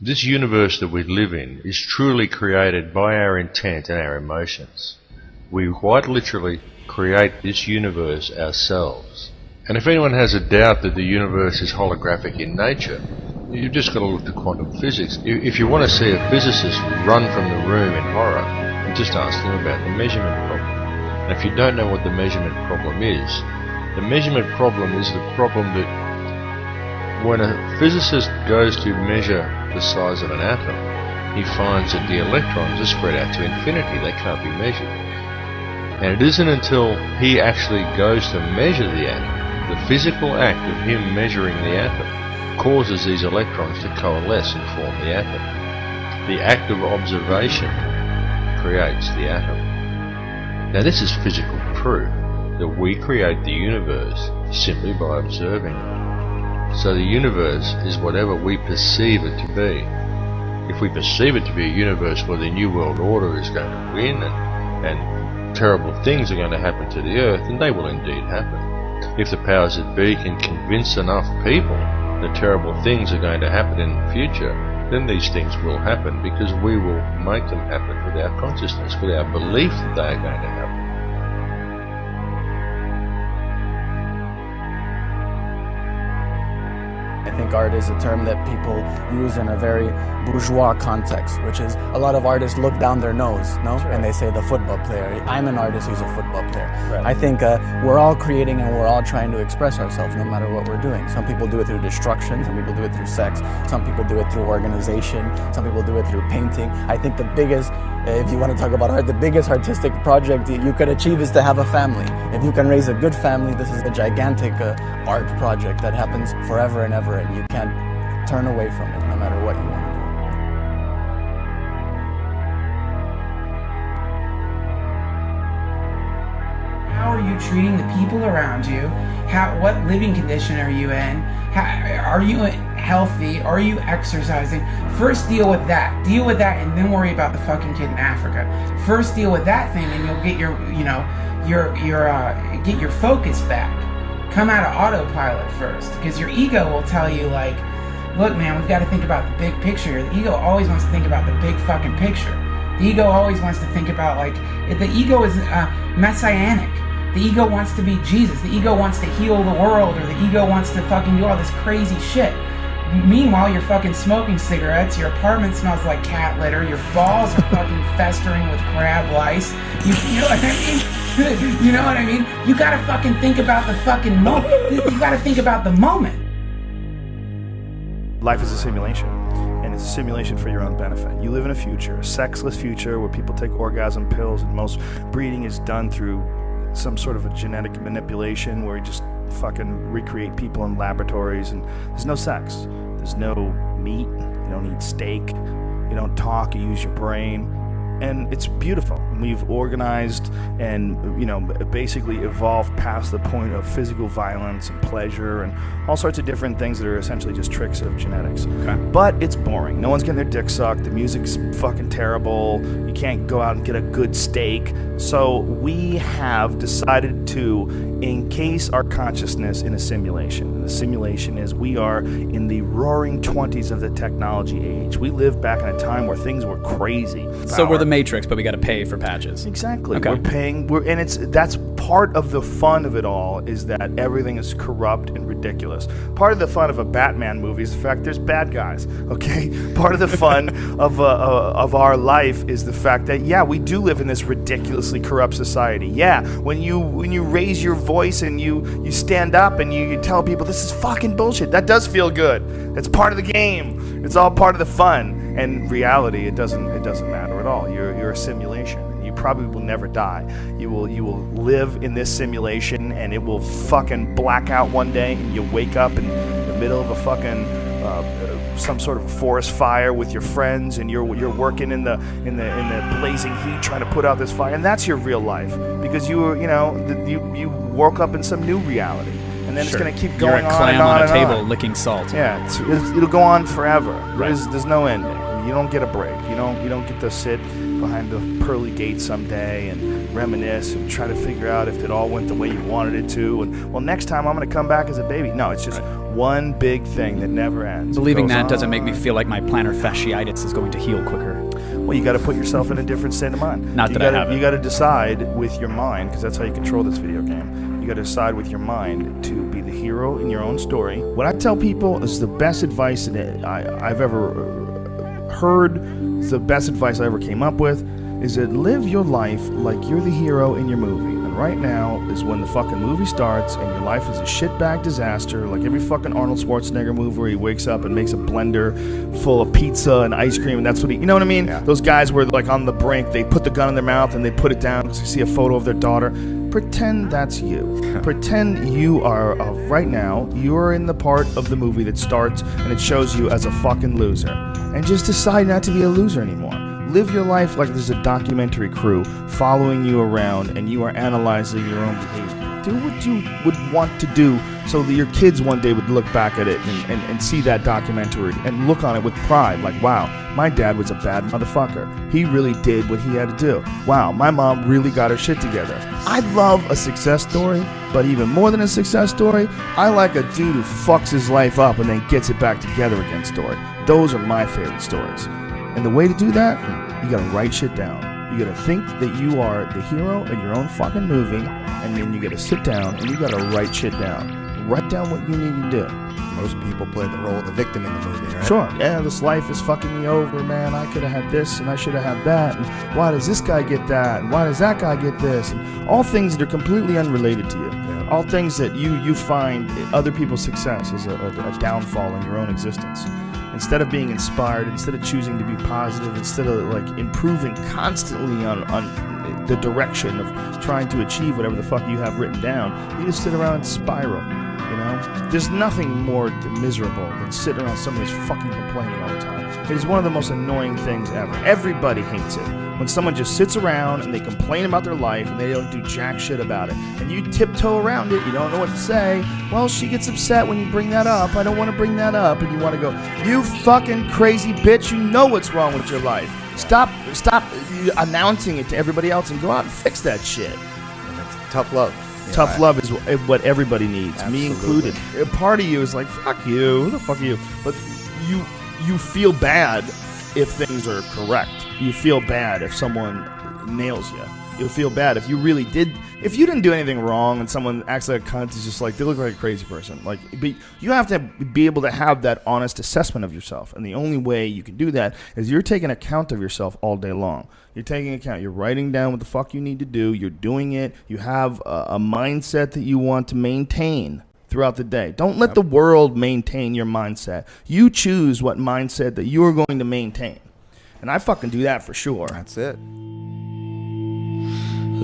This universe that we live in is truly created by our intent and our emotions. We quite literally create this universe ourselves. And if anyone has a doubt that the universe is holographic in nature, you've just got to look to quantum physics. If you want to see a physicist run from the room in horror, just ask them about the measurement problem. And if you don't know what the measurement problem is the problem that when a physicist goes to measure the size of an atom, he finds that the electrons are spread out to infinity. They can't be measured. And it isn't until he actually goes to measure the atom, the physical act of him measuring the atom causes these electrons to coalesce and form the atom. The act of observation creates the atom. Now this is physical proof that we create the universe simply by observing it. So the universe is whatever we perceive it to be. If we perceive it to be a universe where the New World Order is going to win and terrible things are going to happen to the earth, then they will indeed happen. If the powers that be can convince enough people that terrible things are going to happen in the future, then these things will happen because we will make them happen with our consciousness, with our belief that they are going to happen. I think art is a term that people use in a very bourgeois context, which is a lot of artists look down their nose, no? Right. And they say the football player. I'm an artist who's a football player. Right. I think we're all creating and we're all trying to express ourselves no matter what we're doing. Some people do it through destruction, some people do it through sex, some people do it through organization, some people do it through painting. I think the biggest, if you want to talk about art, the biggest artistic project you could achieve is to have a family. If you can raise a good family, this is a gigantic art project that happens forever and ever, and you can't turn away from it no matter what you want to do. How are you treating the people around you? What living condition are you in? Are you healthy? Are you exercising? First deal with that. Deal with that and then worry about the fucking kid in Africa. First deal with that thing and you'll get get your focus back. Come out of autopilot first, because your ego will tell you, like, look man, we've got to think about the big picture. The ego always wants to think about the big fucking picture. The ego always wants to think about, like, the ego is messianic. The ego wants to be Jesus. The ego wants to heal the world, or the ego wants to fucking do all this crazy shit. Meanwhile, you're fucking smoking cigarettes, your apartment smells like cat litter, your balls are fucking festering with crab lice. You know what I mean? You know what I mean? You gotta fucking think about the fucking moment. You gotta think about the moment. Life is a simulation, and it's a simulation for your own benefit. You live in a future, a sexless future where people take orgasm pills and most breeding is done through some sort of a genetic manipulation where you just fucking recreate people in laboratories, and there's no sex, there's no meat, you don't eat steak, you don't talk, you use your brain, and it's beautiful. And we've organized and basically evolved past the point of physical violence and pleasure and all sorts of different things that are essentially just tricks of genetics. Okay. But it's boring. No one's getting their dick sucked. The music's fucking terrible. You can't go out and get a good steak. So we have decided to encase our consciousness in a simulation. And the simulation is we are in the roaring 20s of the technology age. We live back in a time where things were crazy. So we're the Matrix, but we got to pay for patches. Exactly. Okay. We're paying. That's part of the fun of it all, is that everything is corrupt and ridiculous. Part of the fun of a Batman movie is the fact there's bad guys. Okay. Part of the fun of our life is the fact that we do live in this ridiculously corrupt society. Yeah. When you raise your voice and you stand up and you tell people this is fucking bullshit, that does feel good. It's part of the game. It's all part of the fun. And reality, it doesn't matter at all. You're a simulation. You probably will never die. You will live in this simulation, and it will fucking black out one day, and you wake up in the middle of a fucking some sort of forest fire with your friends, and you're working in the blazing heat trying to put out this fire, and that's your real life, because you woke up in some new reality. And then It's going to keep going on. You're a clam on a table on. licking salt. Yeah, it'll go on forever. Right. There's no ending. You don't get a break. You don't get to sit behind the pearly gates someday and reminisce and try to figure out if it all went the way you wanted it to. And, well, next time I'm going to come back as a baby. No, it's just one big thing that never ends. Believing that doesn't make me feel like my plantar fasciitis is going to heal quicker. Well, you got to put yourself in a different state of mind. Not that I haven't. You got to decide with your mind, because that's how you control this video game. You got to decide with your mind to be the hero in your own story. What I tell people is the best advice that I've ever heard, the best advice I ever came up with, is that live your life like you're the hero in your movie. And right now is when the fucking movie starts and your life is a shitbag disaster, like every fucking Arnold Schwarzenegger movie where he wakes up and makes a blender full of pizza and ice cream, and that's what he, you know what I mean? Yeah. Those guys were like on the brink, they put the gun in their mouth and they put it down because they see a photo of their daughter. Pretend that's you. Pretend you are, right now, you're in the part of the movie that starts and it shows you as a fucking loser. And just decide not to be a loser anymore. Live your life like there's a documentary crew following you around and you are analyzing your own behavior. Do what you would want to do so that your kids one day would look back at it and see that documentary and look on it with pride. Like, wow, my dad was a bad motherfucker. He really did what he had to do. Wow, my mom really got her shit together. I love a success story, but even more than a success story, I like a dude who fucks his life up and then gets it back together again story. Those are my favorite stories. And the way to do that, you gotta write shit down. You gotta think that you are the hero in your own fucking movie, and then you gotta sit down and you gotta write shit down. Write down what you need to do. Most people play the role of the victim in the movie, right? Sure. Yeah, this life is fucking me over, man. I could have had this and I should have had that. And why does this guy get that? And why does that guy get this? And all things that are completely unrelated to you. Yeah. All things that you find other people's success is a downfall in your own existence. Instead of being inspired, instead of choosing to be positive, instead of like improving constantly on the direction of trying to achieve whatever the fuck you have written down, you just sit around and spiral. You know, there's nothing more miserable than sitting around somebody's fucking complaining all the time. It is one of the most annoying things ever. Everybody hates it. When someone just sits around and they complain about their life and they don't do jack shit about it. And you tiptoe around it, you don't know what to say. Well, she gets upset when you bring that up. I don't want to bring that up. And you want to go, you fucking crazy bitch, you know what's wrong with your life. Stop announcing it to everybody else and go out and fix that shit. And that's tough love. Tough love is what everybody needs, Absolutely. me included. A part of you is like, fuck you, who the fuck are you? But you feel bad if things are correct. You feel bad if someone nails you. You'll feel bad if you really did. If you didn't do anything wrong and someone acts like a cunt, is just like, they look like a crazy person. Like, but you have to be able to have that honest assessment of yourself. And the only way you can do that is you're taking account of yourself all day long. You're taking account. You're writing down what the fuck you need to do. You're doing it. You have a mindset that you want to maintain throughout the day. Don't let the world maintain your mindset. You choose what mindset that you're going to maintain. And I fucking do that for sure. That's it.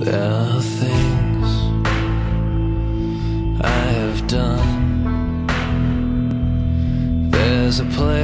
There are things I have done. There's a place